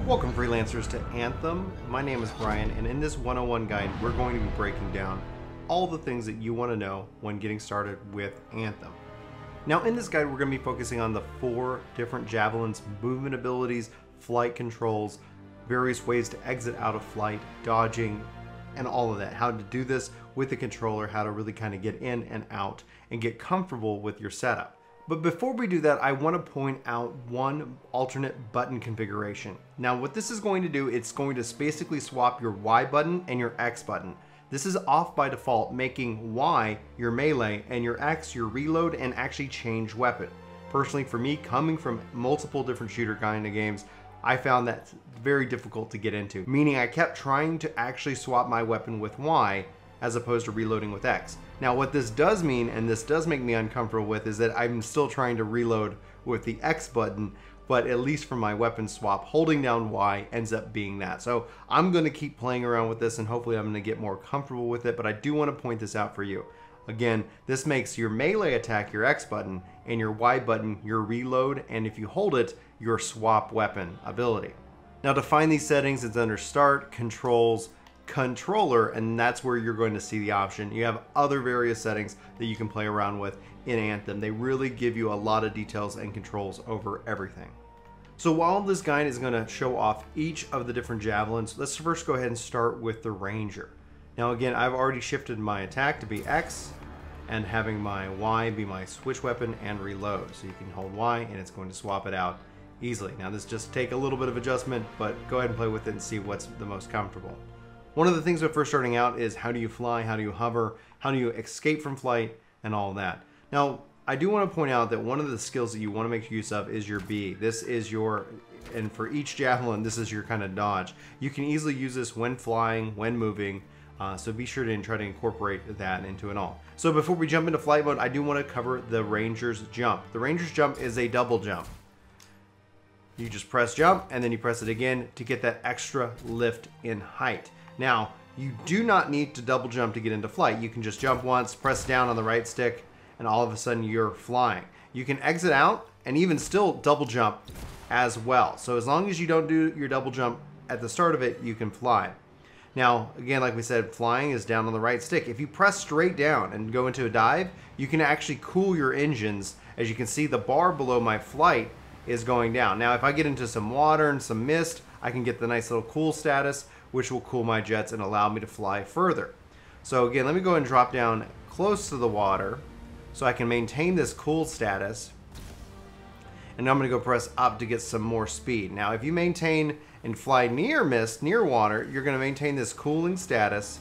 Welcome freelancers to Anthem. My name is Brian, and in this 101 guide we're going to be breaking down all the things that you want to know when getting started with Anthem. Now in this guide we're going to be focusing on the 4 different Javelin's movement abilities, flight controls, various ways to exit out of flight, dodging, and all of that. How to do this with the controller, how to really kind of get in and out and get comfortable with your setup. But before we do that, I want to point out one alternate button configuration. Now what this is going to do, it's going to basically swap your Y button and your X button. This is off by default, making Y your melee and your X your reload and actually change weapon. Personally, for me, coming from multiple different shooter kind of games, I found that very difficult to get into, meaning I kept trying to actually swap my weapon with Y as opposed to reloading with X. Now what this does mean, and this does make me uncomfortable with, is that I'm still trying to reload with the X button, but at least for my weapon swap, holding down Y ends up being that. So I'm going to keep playing around with this and hopefully I'm going to get more comfortable with it, but I do want to point this out for you. Again, this makes your melee attack your X button and your Y button your reload, and if you hold it, your swap weapon ability. Now to find these settings, it's under Start, Controls, Controller, and that's where you're going to see the option. You have other various settings that you can play around with in Anthem. They really give you a lot of details and controls over everything. So while this guide is going to show off each of the different Javelins, let's first go ahead and start with the Ranger. Now again, I've already shifted my attack to be X and having my Y be my switch weapon and reload. So you can hold Y and it's going to swap it out easily. Now this just take a little bit of adjustment, but go ahead and play with it and see what's the most comfortable. One of the things when first starting out is how do you fly, how do you hover, how do you escape from flight, and all that. Now, I do want to point out that one of the skills that you want to make use of is your B. This is your, and for each Javelin, this is your kind of dodge. You can easily use this when flying, when moving, so be sure to try to incorporate that into it all. So before we jump into flight mode, I do want to cover the Ranger's jump. The Ranger's jump is a double jump. You just press jump, and then you press it again to get that extra lift in height. Now, you do not need to double jump to get into flight. You can just jump once, press down on the right stick, and all of a sudden you're flying. You can exit out and even still double jump as well. So as long as you don't do your double jump at the start of it, you can fly. Now, again, like we said, flying is down on the right stick. If you press straight down and go into a dive, you can actually cool your engines. As you can see, the bar below my flight is going down. Now, if I get into some water and some mist, I can get the nice little cool status, which will cool my jets and allow me to fly further. So again, let me go ahead and drop down close to the water so I can maintain this cool status. And now I'm going to go press up to get some more speed. Now, if you maintain and fly near mist, near water, you're going to maintain this cooling status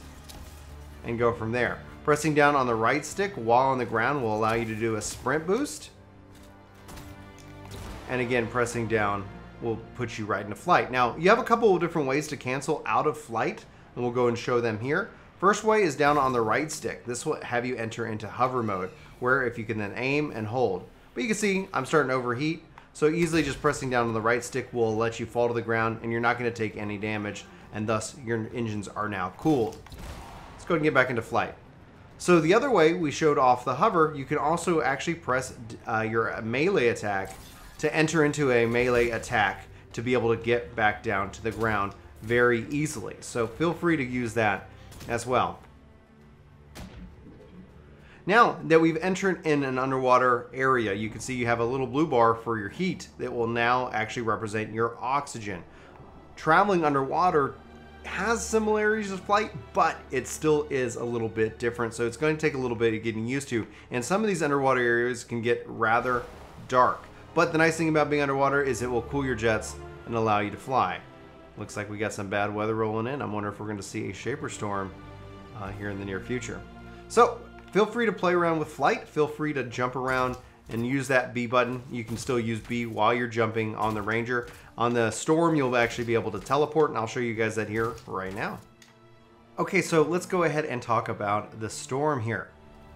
and go from there. Pressing down on the right stick while on the ground will allow you to do a sprint boost. And again, pressing down will put you right into flight. Now, you have a couple of different ways to cancel out of flight, and we'll go and show them here. First way is down on the right stick. This will have you enter into hover mode, where if you can then aim and hold. But you can see I'm starting to overheat, so easily just pressing down on the right stick will let you fall to the ground, and you're not going to take any damage, and thus your engines are now cooled. Let's go ahead and get back into flight. So the other way we showed off the hover, you can also actually press your melee attack to enter into a melee attack to be able to get back down to the ground very easily. So feel free to use that as well. Now that we've entered in an underwater area, you can see you have a little blue bar for your heat that will now actually represent your oxygen. Traveling underwater has similarities to flight, but it still is a little bit different. So it's going to take a little bit of getting used to. And some of these underwater areas can get rather dark. But the nice thing about being underwater is it will cool your jets and allow you to fly. Looks like we got some bad weather rolling in. I'm wondering if we're going to see a shaper storm here in the near future. So feel free to play around with flight. Feel free to jump around and use that B button. You can still use B while you're jumping on the Ranger. On the Storm, you'll actually be able to teleport, and I'll show you guys that here right now. Okay, so let's go ahead and talk about the Storm here.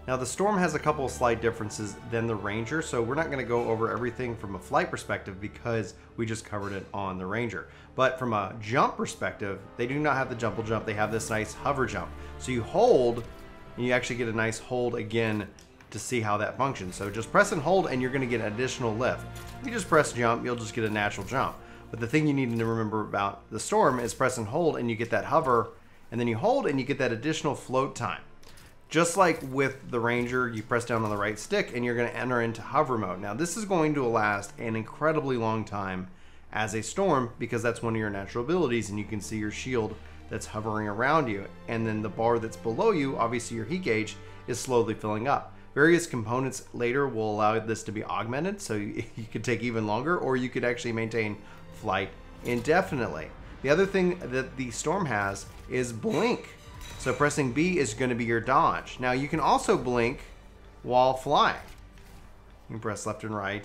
Now the Storm has a couple of slight differences than the Ranger, so we're not going to go over everything from a flight perspective because we just covered it on the Ranger. But from a jump perspective, they do not have the jump, they have this nice hover jump. So you hold, and you actually get a nice hold again to see how that functions. So just press and hold and you're going to get additional lift. If you just press jump, you'll just get a natural jump. But the thing you need to remember about the Storm is press and hold and you get that hover, and then you hold and you get that additional float time. Just like with the Ranger, you press down on the right stick and you're going to enter into hover mode. Now this is going to last an incredibly long time as a Storm because that's one of your natural abilities, and you can see your shield that's hovering around you. And then the bar that's below you, obviously your heat gauge, is slowly filling up. Various components later will allow this to be augmented, so you could take even longer, or you could actually maintain flight indefinitely. The other thing that the Storm has is blink. So pressing B is going to be your dodge. Now you can also blink while flying. You can press left and right,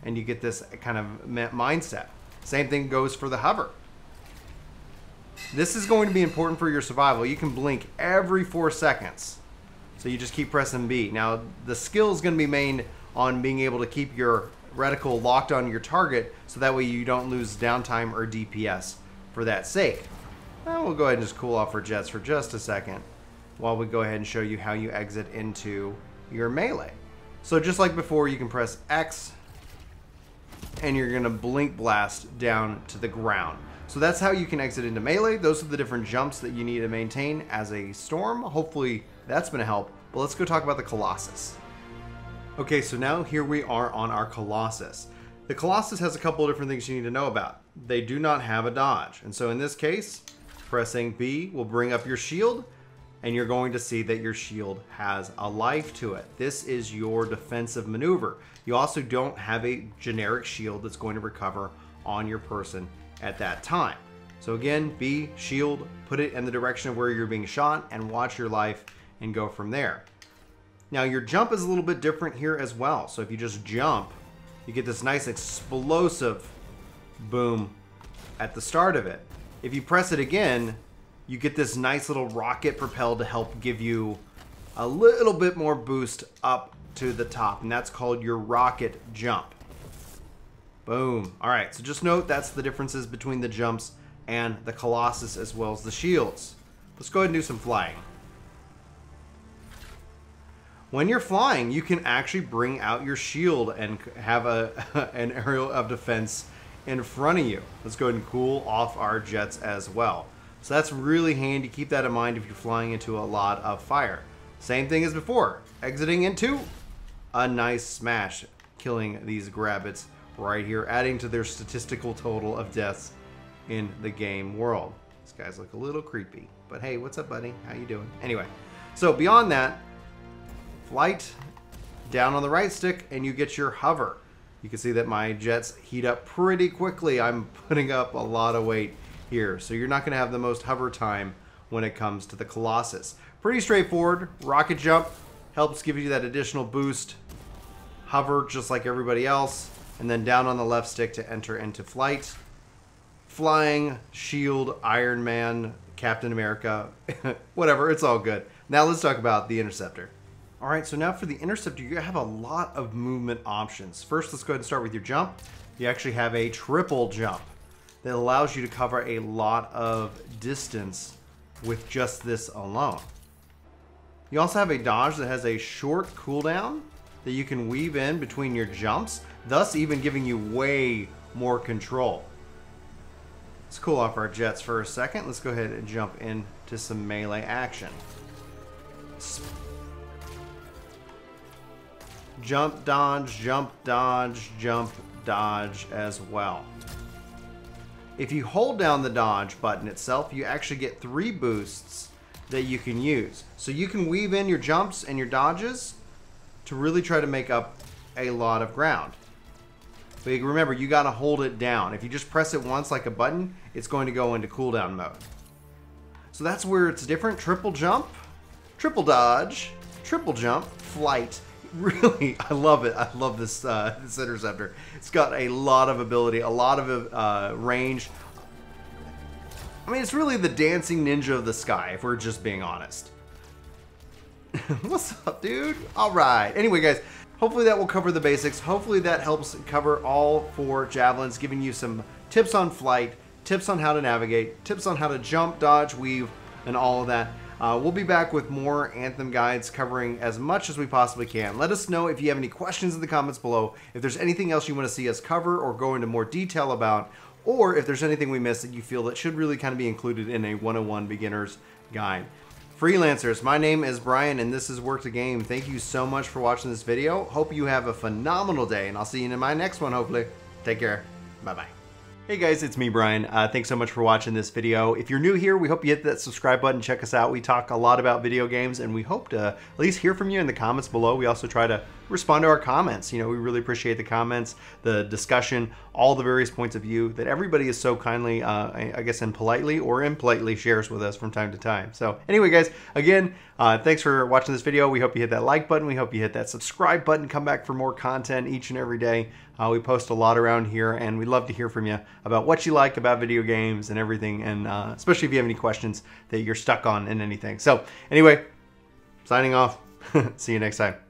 and you get this kind of mindset. Same thing goes for the hover. This is going to be important for your survival. You can blink every 4 seconds. So you just keep pressing B. Now, the skill is going to be main on being able to keep your reticle locked on your target, so that way you don't lose downtime or DPS for that sake. Now we'll go ahead and just cool off our jets for just a second while we go ahead and show you how you exit into your melee. So just like before, you can press X and you're going to blink blast down to the ground. So that's how you can exit into melee. Those are the different jumps that you need to maintain as a Storm. Hopefully that's going to help. But let's go talk about the Colossus. Okay, so now here we are on our Colossus. The Colossus has a couple of different things you need to know about. They do not have a dodge. And so in this case, pressing B will bring up your shield, and you're going to see that your shield has a life to it. This is your defensive maneuver. You also don't have a generic shield that's going to recover on your person at that time. So again, B, shield, put it in the direction of where you're being shot, and watch your life and go from there. Now your jump is a little bit different here as well. So if you just jump, you get this nice explosive boom at the start of it. If you press it again, you get this nice little rocket propel to help give you a little bit more boost up to the top, and that's called your rocket jump. Boom. All right, so just note that's the differences between the jumps and the Colossus as well as the shields. Let's go ahead and do some flying. When you're flying, you can actually bring out your shield and have an aerial of defense in front of you. Let's go ahead and cool off our jets as well. So that's really handy. Keep that in mind if you're flying into a lot of fire. Same thing as before. Exiting into a nice smash, killing these grabbits right here, adding to their statistical total of deaths in the game world. These guys look a little creepy, but hey, what's up, buddy? How you doing? Anyway, so beyond that, flight down on the right stick and you get your hover. You can see that my jets heat up pretty quickly. I'm putting up a lot of weight here, so you're not going to have the most hover time when it comes to the Colossus. Pretty straightforward. Rocket jump helps give you that additional boost. Hover just like everybody else, and then down on the left stick to enter into flight. Flying, shield, Iron Man, Captain America, whatever, it's all good. Now let's talk about the Interceptor. All right, so now for the Interceptor, you have a lot of movement options. First, let's go ahead and start with your jump. You actually have a triple jump that allows you to cover a lot of distance with just this alone. You also have a dodge that has a short cooldown that you can weave in between your jumps, thus even giving you way more control. Let's cool off our jets for a second. Let's go ahead and jump into some melee action. Jump, dodge, jump, dodge, jump, dodge as well. If you hold down the dodge button itself, you actually get 3 boosts that you can use. So you can weave in your jumps and your dodges to really try to make up a lot of ground. But remember, you got to hold it down. If you just press it once like a button, it's going to go into cooldown mode. So that's where it's different. Triple jump, triple dodge, triple jump, flight. Really, I love it. I love this Interceptor. It's got a lot of ability, a lot of range. I mean, it's really the dancing ninja of the sky, if we're just being honest. What's up, dude? All right. Anyway, guys, hopefully that will cover the basics. Hopefully that helps cover all 4 javelins, giving you some tips on flight, tips on how to navigate, tips on how to jump, dodge, weave, and all of that. We'll be back with more Anthem guides covering as much as we possibly can. Let us know if you have any questions in the comments below, if there's anything else you want to see us cover or go into more detail about, or if there's anything we missed that you feel that should really kind of be included in a 101 beginner's guide. Freelancers, my name is Brian and this is Work To Game. Thank you so much for watching this video. Hope you have a phenomenal day and I'll see you in my next one hopefully. Take care. Bye-bye. Hey guys, it's me, Brian. Thanks so much for watching this video. If you're new here, we hope you hit that subscribe button, check us out. We talk a lot about video games and we hope to at least hear from you in the comments below. We also try to respond to our comments. You know, we really appreciate the comments, the discussion, all the various points of view that everybody is so kindly, I guess impolitely or impolitely shares with us from time to time. So anyway, guys, again, thanks for watching this video. We hope you hit that like button. We hope you hit that subscribe button. Come back for more content each and every day. We post a lot around here and we'd love to hear from you about what you like about video games and everything, and especially if you have any questions that you're stuck on in anything. So anyway, signing off. See you next time.